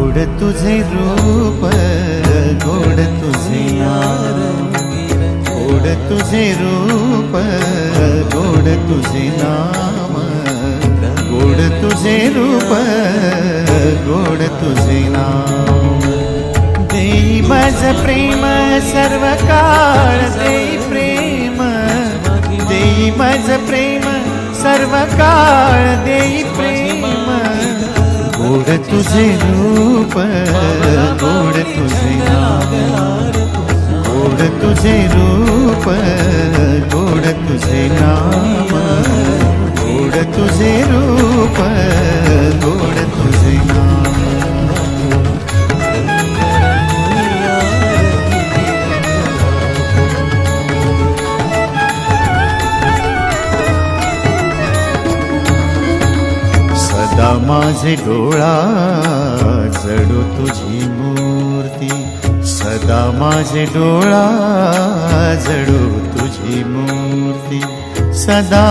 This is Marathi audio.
गोड तुझे रूप गोड तुझे नाम, गोड तुझे रूप गोड तुझे नाम, गोड तुझे रूप गोड तुझे नाम। देई माझ प्रेम सर्व काळ देई प्रेम, देई माझ प्रेम सर्व काळ देई प्रेम। गोड तुझे रूप गोड तुझे नाम, गोड तुझे रूप गोड तुझे नाम, गोड तुझे रूप गोड तुझे नाम। सदा माझे डोळा जडो तुझी मूर्ती, सदा माझे डोळा जडो तुझी मूर्ती, सदा